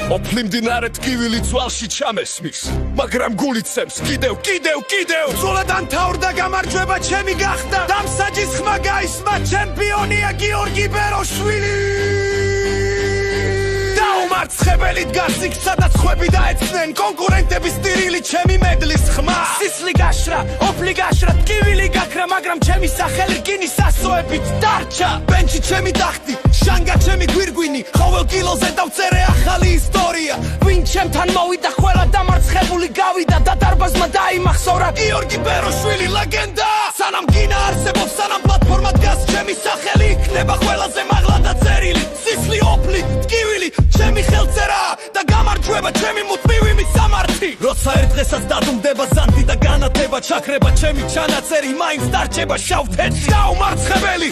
ოფლი მდინარე ტკივილი ძვალში ჩამესმის მაგრამ გულიცემს კიდევ სულად ანთაურდა გამარჯვება ჩემი გახდა დამსაჯის ხმა გაისმა ჩემპიონია გიორგი ბეროშვილი მარცხებელი დგას იქ სადაც ხვები დაეცნენ კონკურენტების ტირილი ჩემი მედლის ხმა სისლი გაშრა ოფლი გაშრა ტკივილი გაქრა მაგრამ ჩემი სახელი რკინის ასოებით დარჩა ბენჩი ჩემი ტახტი შანგა ჩემი გვირგვინი ყოველ კილოზე დავწერე ახალი ისტორია ვინ ჩემთან მოვიდა ყველა დამარცხებული გავიდა და დარბაზმა დაიმახსოვრა გიორგი ბეროშვილი ლეგენდა სანამ გინა არსებობს სანამ პლატფორმა დგას ჩემი სახელი იქნება ყველაზე მაღლა დაწერილი სისლი ოფლი ტკივილი ჩემი ხელწერა და გამარჯვება ჩემი მუდმივი მისამართი როცა ერთ დღესაც დადუმდება ზანდი და განათება ჩაქრება ჩემი ჩანაწერი მაინც დარჩება შავ თეთრი დაუმარცხებელი